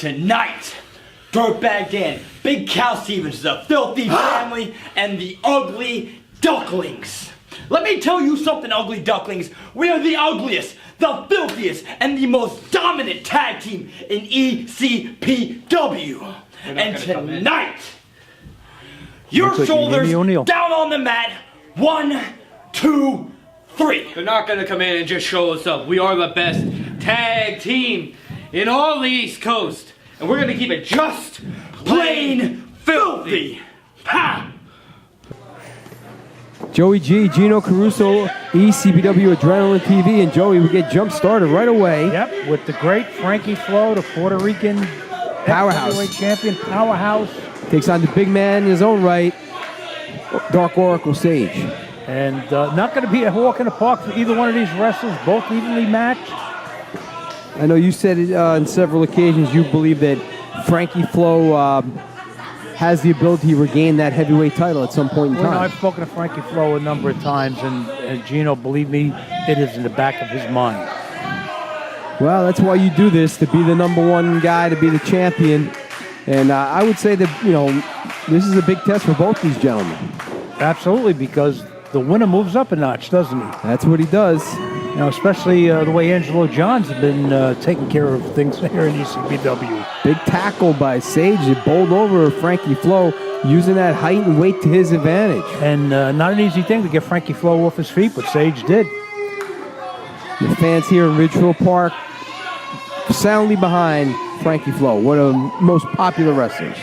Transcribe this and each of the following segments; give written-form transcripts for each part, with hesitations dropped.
tonight, Dirtbag Dan, Big Cal Stevens, the Filfy Family, and the Ugly Ducklings. Let me tell you something, Ugly Ducklings. We are the ugliest, the filthiest, and the most dominant tag team in ECPW. And tonight, your shoulders down on the mat. 1, 2, 3. They're not gonna come in and just show us up. We are the best tag team in all the East Coast. And we're gonna keep it just plain filthy. Ha! Joey G, Gino Caruso, ECPW Adrenaline TV, and Joey, we get jump started right away. Yep, with the great Frankie Flow, the Puerto Rican powerhouse heavyweight champion, powerhouse. Takes on the big man in his own right, Dark Oracle Sage. And not going to be a walk in the park for either one of these wrestlers, both evenly matched. I know you said it on several occasions you believe that Frankie Flow has the ability to regain that heavyweight title at some point in time. Well, I've spoken to Frankie Flow a number of times, and Gino, believe me, it is in the back of his mind. Well, that's why you do this, to be the #1 guy, to be the champion. And I would say that, this is a big test for both these gentlemen. Absolutely, because the winner moves up a notch, doesn't he? That's what he does. Especially the way Angelo Johns has been taking care of things here in ECPW. Big tackle by Sage. It bowled over Frankie Flow, using that height and weight to his advantage. And not an easy thing to get Frankie Flow off his feet, but Sage did. The fans here in Ridgefield Park soundly behind Frankie Flow, one of the most popular wrestlers.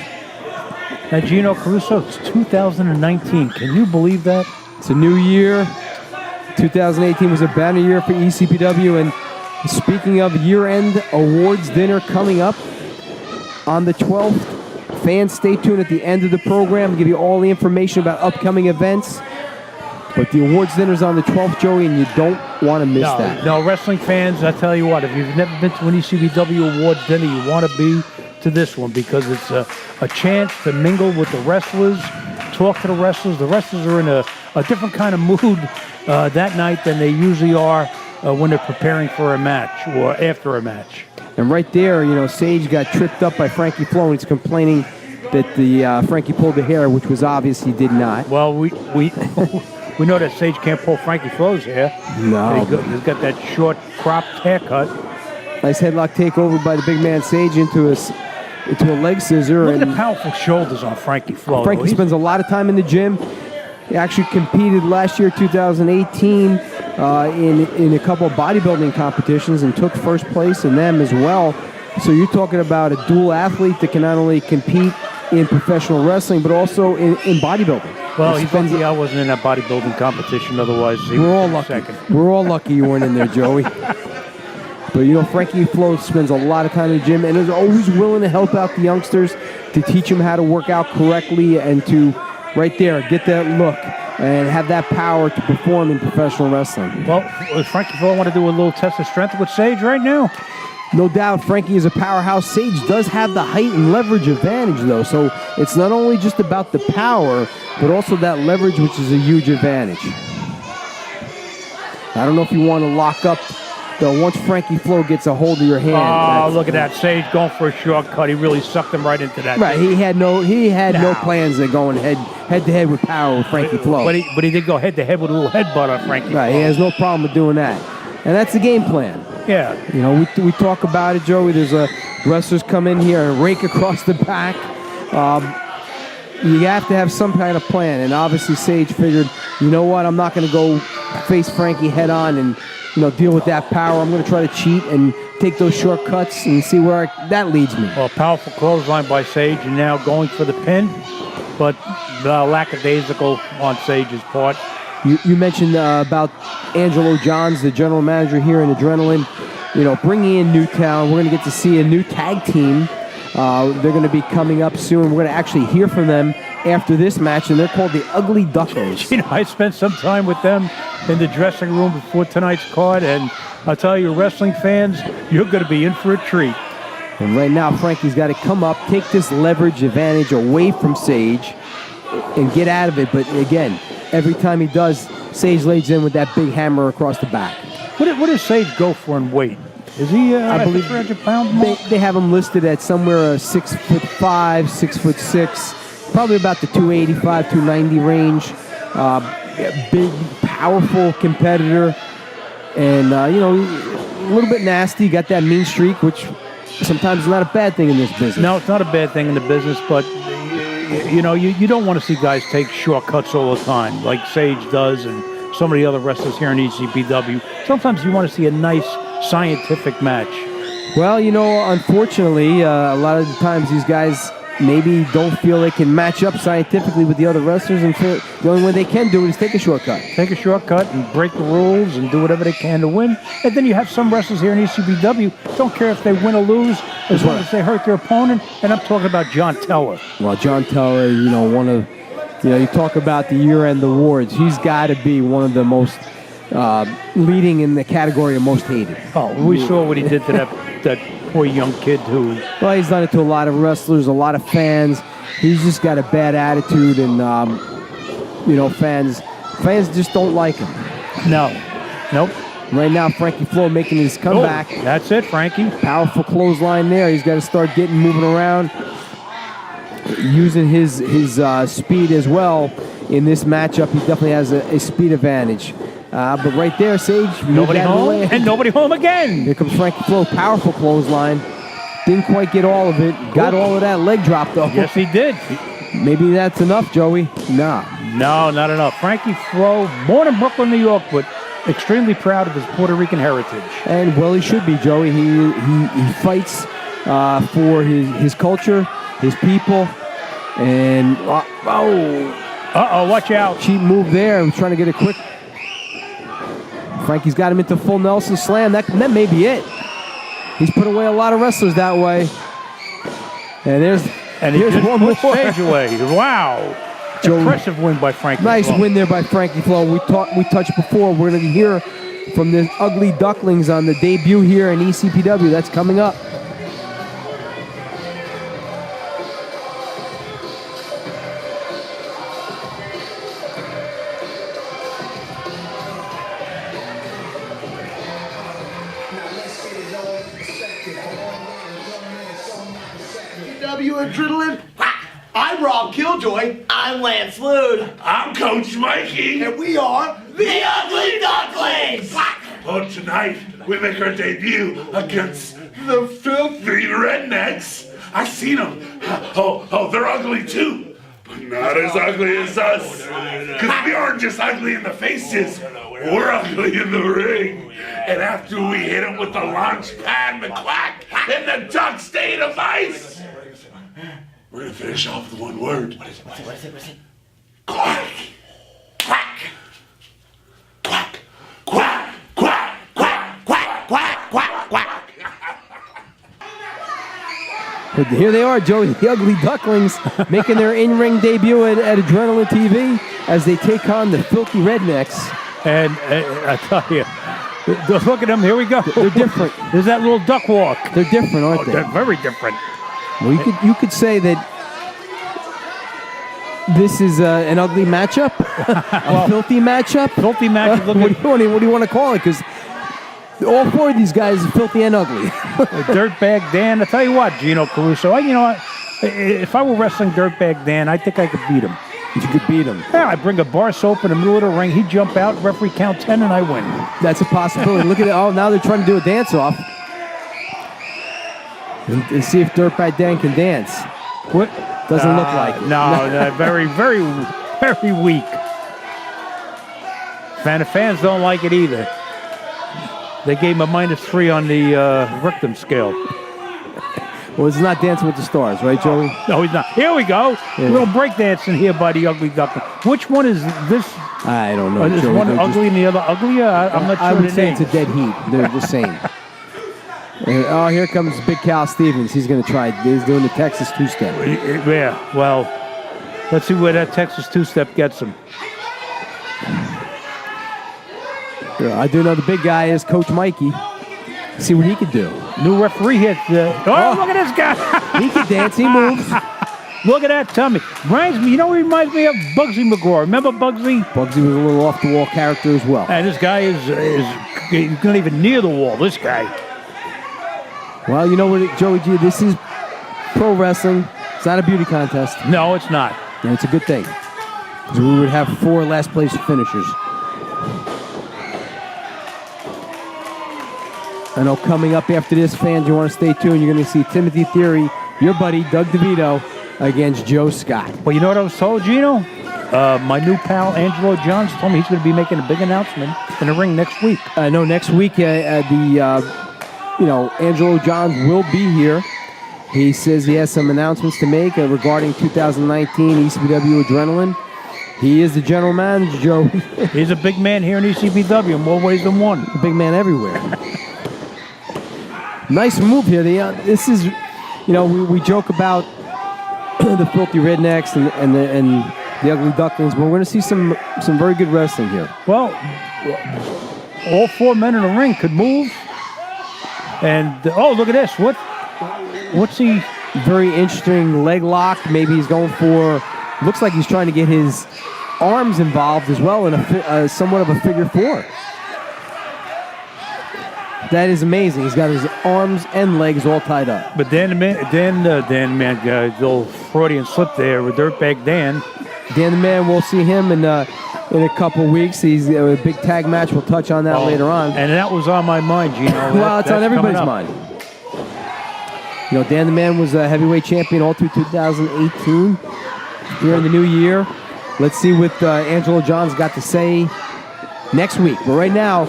And Gino Caruso, it's 2019. Can you believe that? It's a new year. 2018 was a banner year for ECPW, and speaking of year-end awards dinner coming up on the 12th, fans stay tuned at the end of the program. I'll give you all the information about upcoming events, but the awards dinner's on the 12th, Joey, and you don't want to miss that. No, wrestling fans, I tell you what, if you've never been to an ECPW awards dinner, you want to be to this one, because it's a chance to mingle with the wrestlers, talk to the wrestlers. The wrestlers are in a different kind of mood that night than they usually are when they're preparing for a match or after a match. And right there, Sage got tripped up by Frankie Flow, and he's complaining that Frankie pulled the hair, which was obvious he did not. Well, we know that Sage can't pull Frankie Flow's hair. No. He's got that short cropped haircut. Nice headlock takeover by the big man Sage into a leg scissor. Look at the powerful shoulders on Frankie Flow. Frankie spends a lot of time in the gym. He actually competed last year, 2018, in a couple of bodybuilding competitions and took first place in them as well. So you're talking about a dual athlete that can not only compete in professional wrestling, but also in bodybuilding. Well, he's lucky I wasn't in that bodybuilding competition. Otherwise, he we're all was lucky. second. We're all lucky you weren't in there, Joey. But Frankie Flow spends a lot of time in the gym and is always willing to help out the youngsters, to teach them how to work out correctly, and to right there get that look and have that power to perform in professional wrestling. Well, Frankie Flow want to do a little test of strength with Sage right now. No doubt Frankie is a powerhouse. Sage does have the height and leverage advantage, though, so it's not only just about the power, but also that leverage, which is a huge advantage. I don't know if you want to lock up, though, once Frankie Flow gets a hold of your hand. Oh, look at that. Sage going for a shortcut. He really sucked him right into that. Right, he had no plans of going head to head with power with Frankie Flow. But he did go head to head with a little headbutt on Frankie Flow. Right, he has no problem with doing that. And that's the game plan. Yeah. We talk about it, Joey. There's wrestlers come in here and rake across the back. You have to have some kind of plan. And obviously Sage figured, you know what, I'm not going to go face Frankie head on and deal with that power. I'm going to try to cheat and take those shortcuts and see where that leads me. Well, powerful clothesline by Sage, and now going for the pin, but lackadaisical on Sage's part. You mentioned about Angelo Johns, the general manager here in Adrenaline, bringing in new talent. We're going to get to see a new tag team. They're going to be coming up soon. We're going to actually hear from them after this match, and they're called the Ugly Ducklings. I spent some time with them in the dressing room before tonight's card, and I'll tell you, wrestling fans, you're going to be in for a treat. And right now, Frankie's got to come up, take this leverage advantage away from Sage, and get out of it. But again, every time he does, Sage lays in with that big hammer across the back. What does Sage go for in weight? Is he? I believe 300 pounds. they have him listed at somewhere 6'5", 6'6", probably about the 285, 290 range. Big, powerful competitor, and you know, a little bit nasty. Got that mean streak, which sometimes is not a bad thing in this business. No, it's not a bad thing in the business, but you know, you don't want to see guys take shortcuts all the time, like Sage does, and some of the other wrestlers here in ECPW. Sometimes you want to see a nice scientific match. Well, you know, unfortunately, a lot of the times these guys maybe don't feel they can match up scientifically with the other wrestlers, and feel the only way they can do it is take a shortcut. Take a shortcut and break the rules and do whatever they can to win. And then you have some wrestlers here in ECPW, don't care if they win or lose, as long as they hurt their opponent. And I'm talking about John Teller. Well, John Teller, you know, you talk about the year-end awards. He's got to be one of the most leading in the category of most hated. Oh, we saw what he did to that poor young kid who... Well, he's done it to a lot of wrestlers, a lot of fans. He's just got a bad attitude, and you know, fans just don't like him. No. Nope. Right now, Frankie Flow making his comeback. Oh, that's it, Frankie. Powerful clothesline there. He's got to start moving around, using his speed as well in this matchup. He definitely has a speed advantage. But right there, Sage. Nobody home, and nobody home again. Here comes Frankie Flow. Powerful clothesline. Didn't quite get all of it. Got all of that leg drop, though. Yes, he did. Maybe that's enough, Joey. Nah. No, not enough. Frankie Flow, born in Brooklyn, New York, but extremely proud of his Puerto Rican heritage. And, well, he should be, Joey. He fights for his culture, his people, and... Uh-oh, watch out. Cheap move there. I'm trying to get a quick... Frankie's got him into full Nelson slam. That may be it. He's put away a lot of wrestlers that way. And here's one more. Stage away. Wow. Impressive win by Frankie Flow. Nice win there by Frankie Flow. We touched before. We're going to hear from the Ugly Ducklings on the debut here in ECPW. That's coming up. Adrenaline. I'm Rob Killjoy. I'm Lance Lude. I'm Coach Mikey. And we are the Ugly Ducklings. Oh, tonight we make our debut against the Filfy Rednecks. I seen them. Oh, they're ugly too, but not as ugly as us. Because we aren't just ugly in the faces, we're ugly in the ring. And after we hit them with the launch pad, the quack, and the duck state of ice, we're gonna finish off with one word. What is it? Quack. Quack. Quack. Quack. Quack. Quack. Quack. Quack. Quack. Quack. But here they are, Joey, the Ugly Ducklings, making their in-ring debut at Adrenaline TV as they take on the Filthy Rednecks. And I tell you, look at them. Here we go. They're different. There's that little duck walk. They're different, aren't they? They're very different. Well, you could say that this is an ugly matchup, a filthy matchup. Filthy matchup. What do you want to call it? Because all four of these guys are filthy and ugly. Dirtbag Dan. I tell you what, Gino Caruso. You know what? If I were wrestling Dirtbag Dan, I think I could beat him. You could beat him. Yeah, I bring a bar soap in the middle of the ring. He'd jump out, referee count 10, and I win. That's a possibility. Look at it. Oh, now they're trying to do a dance-off. And see if Dirtbag Dan can dance. What? Doesn't look like it. No, very, very, very weak. Fans don't like it either. They gave him a -3 on the Richter scale. Well, it's not Dancing with the Stars, right, Joey? No, he's not. Here we go. Yeah. Little breakdancing here by the Ugly Duckling. Which one is this? I don't know. Is Joey. one ugly and the other uglier? I'm not sure. I would the say names. it's a dead heat. They're the same. Oh, here comes Big Cal Stevens. He's going to try. He's doing the Texas two-step. Yeah, well, let's see where that Texas two-step gets him. I do know the big guy is Coach Mikey. See what he can do. New referee hit. Oh, look at this guy. He can dance. He moves. Look at that tummy. Reminds me, he reminds me of Bugsy McGraw. Remember Bugsy? Bugsy was a little off-the-wall character as well. And this guy is he's not even near the wall, this guy. Well, you know what, Joey G, this is pro wrestling. It's not a beauty contest. No, it's not. And it's a good thing. Because we would have 4 last place finishers. I know coming up after this, fans, you want to stay tuned. You're going to see Timothy Theory, your buddy, Doug DeVito, against Joe Scott. Well, you know what I was told, Gino? My new pal, Angelo Johns, told me he's going to be making a big announcement in the ring next week. No, next week, Angelo Johns will be here. He says he has some announcements to make regarding 2019 ECPW Adrenaline. He is the general manager, Joe. He's a big man here in ECPW in more ways than one. A big man everywhere. Nice move here. This is, we joke about the Filthy Rednecks and the Ugly Ducklings, but we're going to see some very good wrestling here. Well, all 4 men in the ring could move. And, look at this. What's he? Very interesting leg lock. Maybe he's going for, looks like he's trying to get his arms involved as well in somewhat of a figure 4. That is amazing. He's got his arms and legs all tied up. But Dan the Man, little Freudian slip there with Dirtbag Dan. Dan the Man, we'll see him in a couple weeks. He's a big tag match. We'll touch on that later on. And that was on my mind, Gino. Well, it's on everybody's mind. Dan the Man was a heavyweight champion all through 2018. Here in the new year. Let's see what Angelo Johns got to say next week. But right now,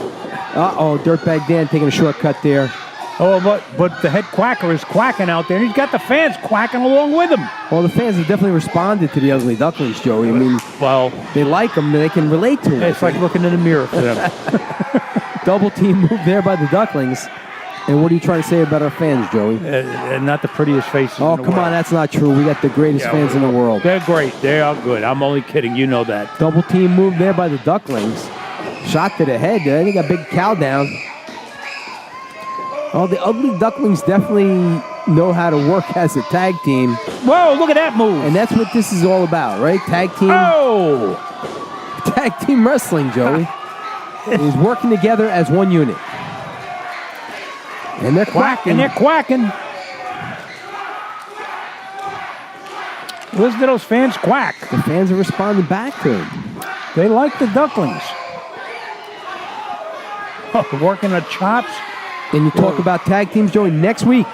Dirtbag Dan taking a shortcut there. Oh, but the head quacker is quacking out there, and he's got the fans quacking along with him. Well, the fans have definitely responded to the Ugly Ducklings, Joey. I mean, they like them, they can relate to them. It's like looking in the mirror for them. Double team move there by the Ducklings. And what are you trying to say about our fans, Joey? Not the prettiest faces in the world. Oh, come on, that's not true. We got the greatest fans in the world. They're great. They are good. I'm only kidding. You know that. Double team move there by the Ducklings. Shot to the head. They got Big Cal down. Oh, the Ugly Ducklings definitely know how to work as a tag team. Whoa, look at that move. And that's what this is all about, right? Tag team. Oh! Tag team wrestling, Joey. Is working together as one unit. And they're quacking. Listen to those fans quack. The fans are responding back to them. They like the Ducklings. Working the chops. And you talk about tag teams, Joey. Next week,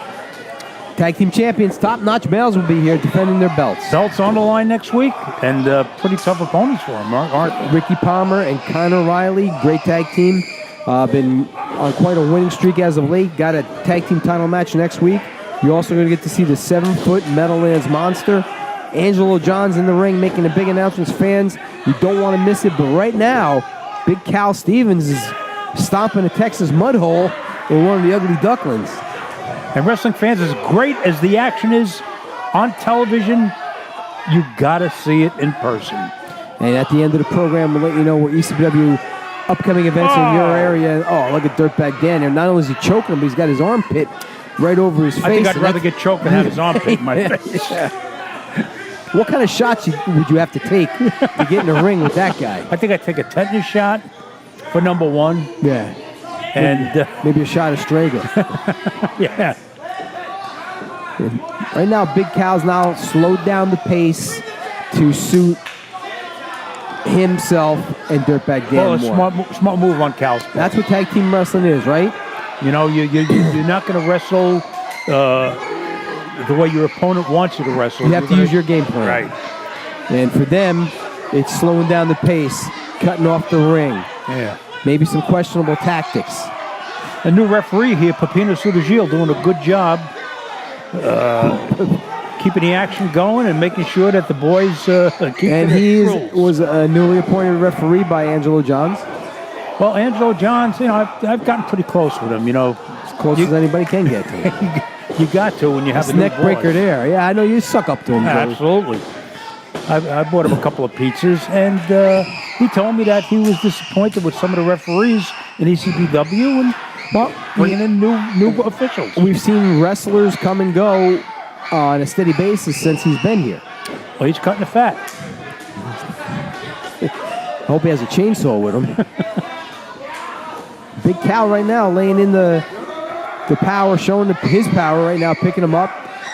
tag team champions, top-notch males will be here defending their belts. Belts on the line next week, and pretty tough opponents for them, aren't they? Ricky Palmer and Connor Riley, great tag team. Been on quite a winning streak as of late. Got a tag team title match next week. You're also going to get to see the 7-foot Meadowlands Monster. Angelo Johns in the ring making the big announcements. Fans, you don't want to miss it. But right now, Big Cal Stevens is stomping a Texas mud hole in one of the Ugly Ducklings. And wrestling fans, as great as the action is on television, you got to see it in person. And at the end of the program, we'll let you know where ECPW upcoming events in your area. Oh, look at Dirtbag Dan there. Not only is he choking him, but he's got his armpit right over his face. I think I'd rather get choked than have his armpit in my face. Yeah. What kind of shots would you have to take to get in the ring with that guy? I think I'd take a tetanus shot for number 1. Yeah. And maybe a shot of Strago. Yeah. Right now, Big Cal's now slowed down the pace to suit himself and Dirtbag Dan more. Smart move on Cal's part. That's what tag team wrestling is, right? You know, you're not going to wrestle the way your opponent wants you to wrestle. You have to use your game plan. Right. And for them, it's slowing down the pace, cutting off the ring. Yeah. Maybe some questionable tactics. A new referee here, Pepino Sudagil, doing a good job keeping the action going and making sure that the boys keep and he was a newly appointed referee by Angelo Johns. Well, Angelo Johns, you know, I've gotten pretty close with him, you know. As close as anybody can get to him. You got to when you have a new neck breaker boys. there. Yeah, I know you suck up to him, Joey. Absolutely. I bought him a couple of pizzas, and he told me that he was disappointed with some of the referees in ECPW and bringing in new officials. We've seen wrestlers come and go on a steady basis since he's been here. Well, he's cutting the fat. I hope he has a chainsaw with him. Big Cal right now laying in the the power, showing his power right now, picking him up.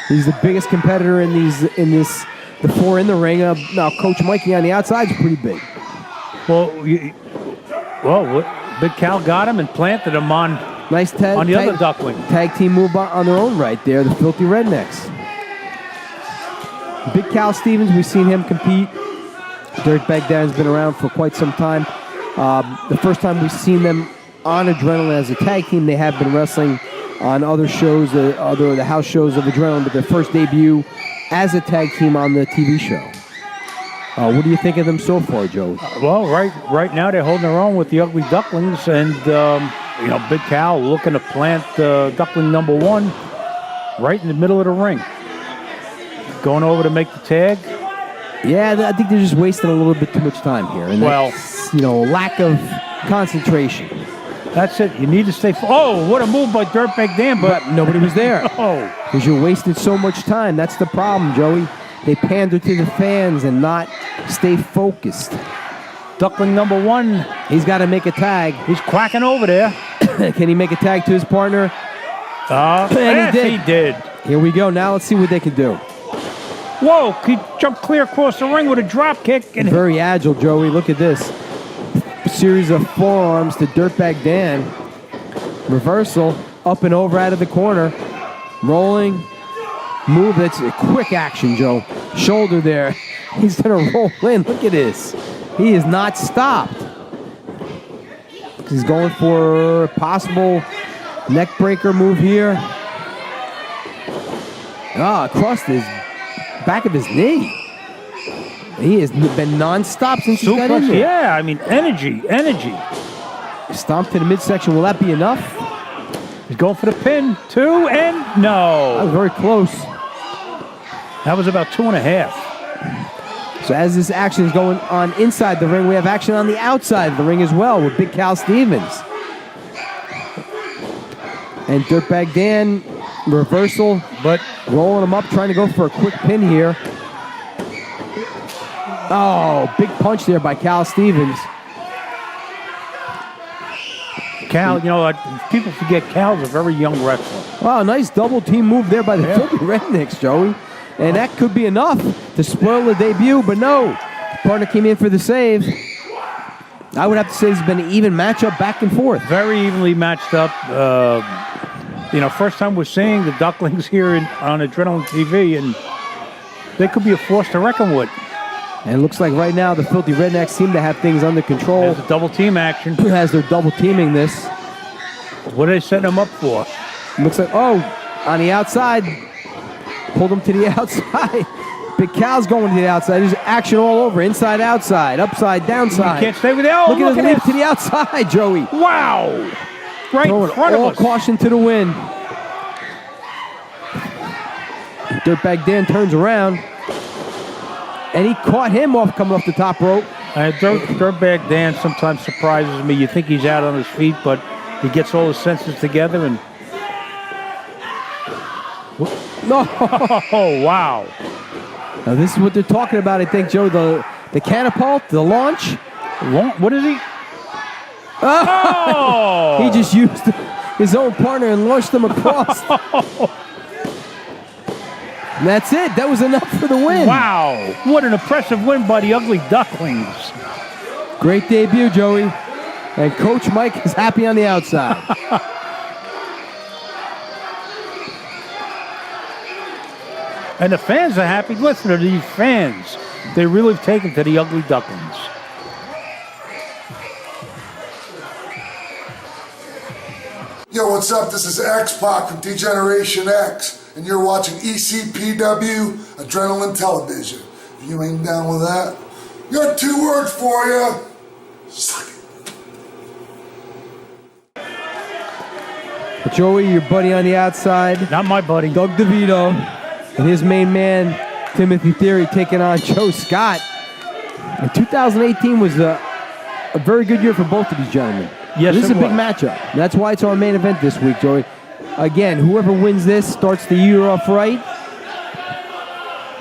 He's the biggest competitor in the four in the ring. Now, Coach Mikey on the outside is pretty big. Well, Big Cal got him and planted him on Nice on the other duckling. Tag team move on their own right there, the Filthy Rednecks. Big Cal Stevens, we've seen him compete. Dirtbag Dan's been around for quite some time. The first time we've seen them on Adrenaline as a tag team, they have been wrestling on other shows, the house shows of Adrenaline, but their first debut as a tag team on the TV show. What do you think of them so far, Joe? Well, right now they're holding their own with the Ugly Ducklings, and Big Cal looking to plant duckling number 1 right in the middle of the ring. Going over to make the tag. Yeah, I think they're just wasting a little bit too much time here, and that's, lack of concentration. That's it. You need to stay. Oh, what a move by Dirtbag Dan, but nobody was there. Oh, because you wasted so much time. That's the problem, Joey. They pander to the fans and not stay focused. Duckling number 1. He's got to make a tag. He's quacking over there. Can he make a tag to his partner? And he did. Here we go. Now let's see what they can do. Whoa, he jumped clear across the ring with a drop kick. And very agile, Joey. Look at this. A series of forearms to Dirtbag Dan. Reversal. Up and over out of the corner. Rolling. Move. That's a quick action, Joe. Shoulder there. He's going to roll in. Look at this. He is not stopped. He's going for a possible neck breaker move here. Across his back of his knee. He has been non-stop since he got in there. Yeah, I mean, energy. Stomp to the midsection. Will that be enough? He's going for the pin. 2 and no. That was very close. That was about 2.5. So as this action is going on inside the ring, we have action on the outside of the ring as well with Big Cal Stevens. And Dirtbag Dan, reversal, but rolling him up, trying to go for a quick pin here. Oh, big punch there by Cal Stevens. Cal, people forget Cal's a very young wrestler. Wow, nice double team move there by the Filthy Rednecks, Joey. And that could be enough to spoil the debut, but no. Partner came in for the save. I would have to say it's been an even matchup back and forth. Very evenly matched up. First time we're seeing the Ducklings here on Adrenaline TV, and they could be a force to reckon with. And it looks like right now the Filthy Rednecks seem to have things under control. There's a double team action. As they're double teaming this. What are they setting them up for? Looks like, on the outside. Pulled him to the outside. Big Cal's going to the outside. There's action all over. Inside, outside, upside, downside. You can't stay with it. Look at his leap to the outside, Joey. Wow. Right in front of us. Caution to the wind. Dirtbag Dan turns around. And he caught him coming off the top rope. Dirtbag Dan sometimes surprises me. You think he's out on his feet, but he gets all his senses together and... No! Oh, wow. Now this is what they're talking about, I think, Joe. The catapult, the launch. What is he? Oh! He just used his own partner and launched them across. And that's it. That was enough for the win. Wow. What an impressive win by the Ugly Ducklings. Great debut, Joey. And Coach Mike is happy on the outside. And the fans are happy. Listen to these fans. They really have taken to the Ugly Ducklings. Yo, what's up? This is X-Pac from D-Generation X, and you're watching ECPW Adrenaline Television. If you ain't down with that, got 2 words for you. Suck it. Joey, your buddy on the outside. Not my buddy. Doug DeVito. And his main man, Timothy Theory, taking on Joe Scott. And 2018 was a very good year for both of these gentlemen. Yes, this is a big matchup. That's why it's our main event this week, Joey. Again, whoever wins this starts the year off right,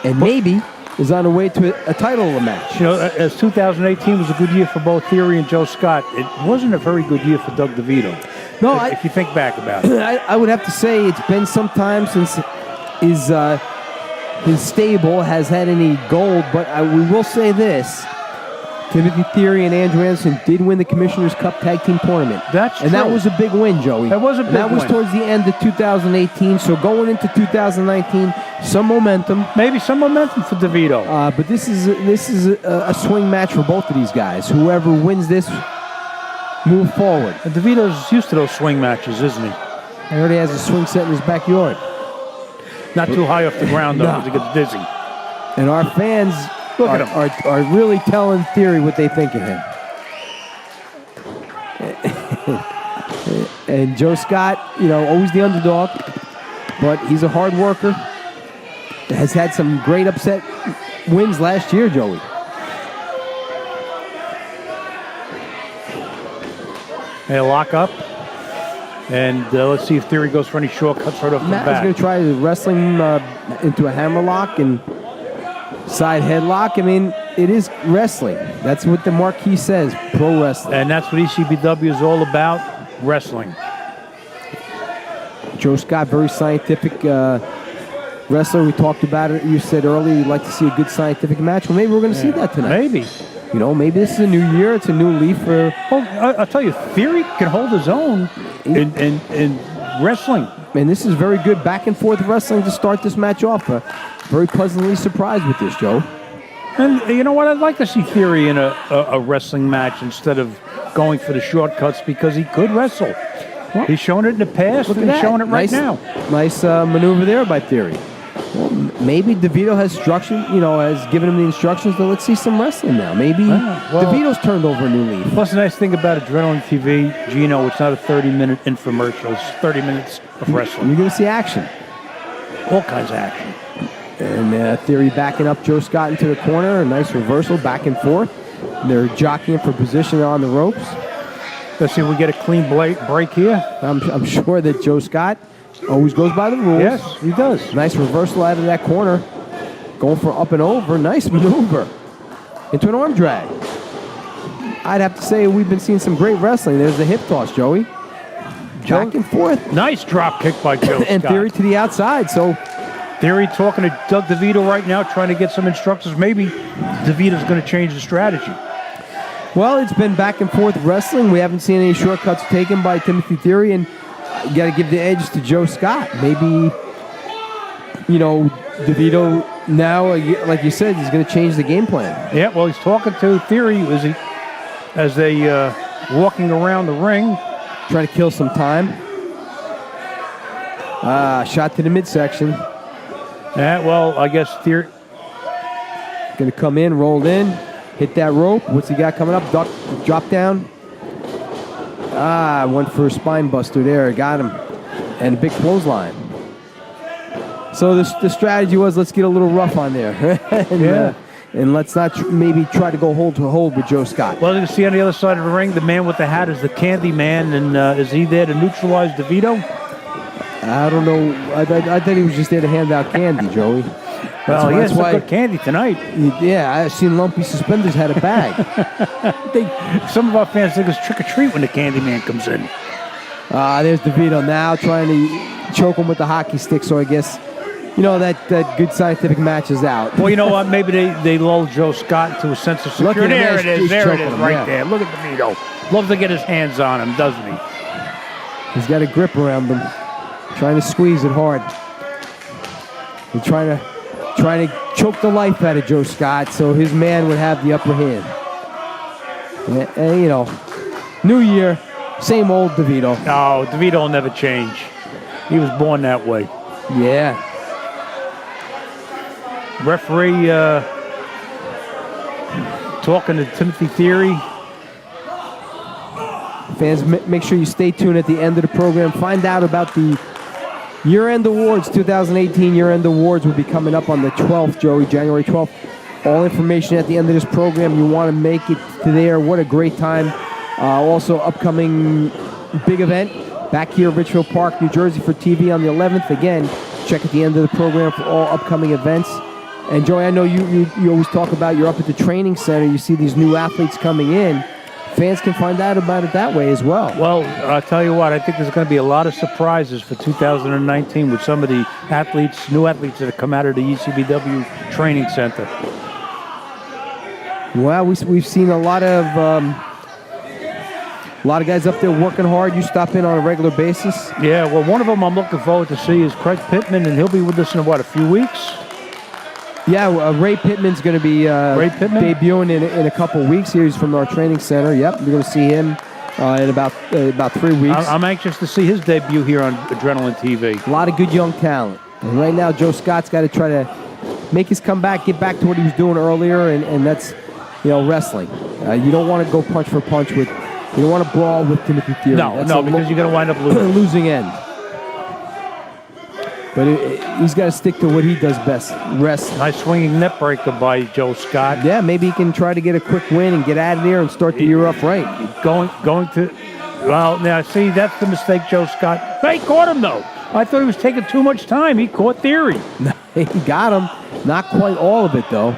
and maybe is on the way to a title match. As 2018 was a good year for both Theory and Joe Scott, it wasn't a very good year for Doug DeVito. No, if you think back about it. I would have to say it's been some time since his stable has had any gold, but we will say this. Timothy Theory and Andrew Anderson did win the Commissioner's Cup Tag Team Tournament. That's true. And that was a big win, Joey. That was a big That was win. towards the end of 2018, so going into 2019, some momentum. Maybe some momentum for DeVito. But this is a swing match for both of these guys. Whoever wins this, move forward. And DeVito's used to those swing matches, isn't he? He already has a swing set in his backyard. Not too high off the ground, though, No. because he gets dizzy. And our fans Look at him. are really telling Theory what they think of him. And Joe Scott, always the underdog, but he's a hard worker. Has had some great upset wins last year, Joey. They lock up. And let's see if Theory goes for any shortcuts right off the Matt is bat. going to try to wrestle him into a hammerlock and side headlock. I mean, it is wrestling. That's what the marquee says, pro wrestling. And that's what ECPW is all about, wrestling. Joe Scott, very scientific wrestler. We talked about it. You said earlier you'd like to see a good scientific match. Well, maybe we're going to see that tonight. Maybe. Maybe this is a new year. It's a new leaf for... Well, I'll tell you, Theory can hold his own in wrestling. And this is very good back and forth wrestling to start this match off. Very pleasantly surprised with this, Joe. And you know what? I'd like to see Theory in a wrestling match instead of going for the shortcuts because he could wrestle. Well, he's shown it in the past, Look at and he's that. showing it right Nice- now. Nice maneuver there by Theory. Well, maybe DeVito has has given him the instructions to let's see some wrestling now. Maybe DeVito's turned over a new leaf. Plus, the nice thing about Adrenaline TV, Gino, it's not a 30-minute infomercial. It's 30 minutes of wrestling. You're going to see action. All kinds of action. And Theory backing up Joe Scott into the corner. A nice reversal back and forth. They're jockeying for position on the ropes. Let's see if we get a clean break here. I'm sure that Joe Scott always goes by the rules. Yes, he does. Nice reversal out of that corner. Going for up and over. Nice maneuver. Into an arm drag. I'd have to say we've been seeing some great wrestling. There's the hip toss, Joey. Back and forth. Nice drop kick by Joe And Scott. Theory to the outside. So Theory talking to Doug DeVito right now, trying to get some instructions. Maybe DeVito's going to change the strategy. well, it's been back and forth wrestling. We haven't seen any shortcuts taken by Timothy Theory, and you got to give the edge to Joe Scott. Maybe, DeVito now, like you said, he's going to change the game plan. Yeah, well, he's talking to Theory as they walking around the ring. Trying to kill some time. Shot to the midsection. Yeah, well, I guess Theory. Going to come in, rolled in, hit that rope. What's he got coming up? Duck, drop down. Went for a spine buster there. Got him. And a big clothesline. So the strategy was let's get a little rough on there. And let's not maybe try to go hold to hold with Joe Scott. Well, you can see on the other side of the ring, the man with the hat is the Candy Man, and is he there to neutralize DeVito? I don't know. I thought he was just there to hand out candy, Joey. Well, he has that's some why. good candy tonight. Yeah, I've seen Lumpy Suspenders had a bag. Some of our fans think it's trick or treat when the Candy Man comes in. There's DeVito now trying to choke him with the hockey stick. So I guess, that good scientific match is out. Well, you know what? Maybe they lull Joe Scott into a sense of Look at security. him, There it is. he's There it choking is, him, right yeah. there. Look at DeVito. Loves to get his hands on him, doesn't he? He's got a grip around him, trying to squeeze it hard. He's trying to choke the life out of Joe Scott so his man would have the upper hand. And, new year, same old DeVito. No, DeVito will never change. He was born that way. Yeah. Referee talking to Timothy Theory. Fans, make sure you stay tuned at the end of the program. Find out about the year-end awards. 2018 year-end awards will be coming up on the 12th, Joey, January 12th. All information at the end of this program. You want to make it to there. What a great time. Also, upcoming big event back here at Richfield Park, New Jersey for TV on the 11th. Again, check at the end of the program for all upcoming events. And Joey, I know you always talk about you're up at the training center. You see these new athletes coming in. fans can find out about it that way as well. Well, I'll tell you what, I think there's going to be a lot of surprises for 2019 with some of the athletes, new athletes that have come out of the ECPW training center. Well, we've seen a lot of guys up there working hard. You stop in on a regular basis. Yeah, well, one of them I'm looking forward to see is Craig Pittman, and he'll be with us in, a few weeks? Yeah, Ray Pittman's going to be debuting in a couple weeks here. He's from our training center. Yep, we're going to see him in about 3 weeks. I'm anxious to see his debut here on Adrenaline TV. A lot of good young talent. And right now, Joe Scott's got to try to make his comeback, get back to what he was doing earlier, and that's, wrestling. You don't want to go punch for punch with, you don't want to brawl with Timothy Theory. No, because you're going to wind up losing end. But he's got to stick to what he does best, wrestling. Nice swinging net breaker by Joe Scott. Yeah, maybe he can try to get a quick win and get out of there and start the year off right. Going to, well, now see, that's the mistake Joe Scott. He caught him though. I thought he was taking too much time. He caught Theory. He got him. Not quite all of it though.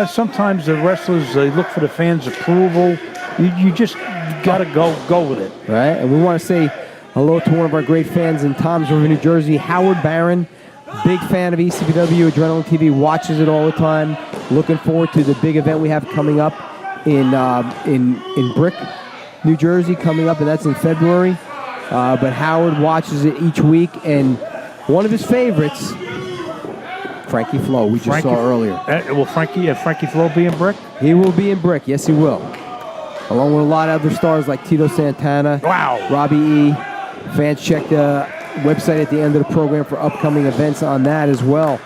Sometimes the wrestlers, they look for the fans' approval. You just got to go with it. Right, and we want to say hello to one of our great fans in Toms River, New Jersey, Howard Barron. Big fan of ECPW, Adrenaline TV, watches it all the time. Looking forward to the big event we have coming up in Brick, New Jersey, coming up, and that's in February. But Howard watches it each week, and one of his favorites, Frankie Flow, we just saw earlier. Will Frankie Flow be in Brick? He will be in Brick, yes he will. Along with a lot of other stars like Tito Santana, Robbie E. Fans check the website at the end of the program for upcoming events on that as well.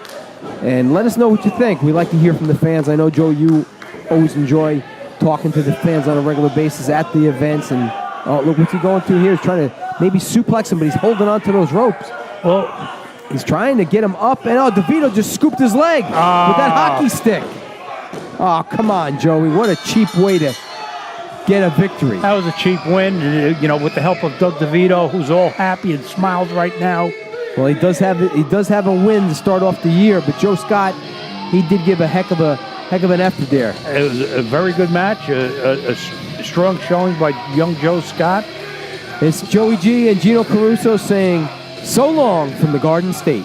And let us know what you think. We like to hear from the fans. I know, Joe, you always enjoy talking to the fans on a regular basis at the events. And look, what's he going through here? He's trying to maybe suplex him, but he's holding on to those ropes. Well, he's trying to get him up, and DeVito just scooped his leg with that hockey stick. Oh, come on, Joey. What a cheap way to get a victory. That was a cheap win, with the help of Doug DeVito, who's all happy and smiles right now. Well, he does have a win to start off the year, but Joe Scott, he did give a heck of an effort there. It was a very good match, a strong showing by young Joe Scott. It's Joey G and Gino Caruso saying so long from the Garden State.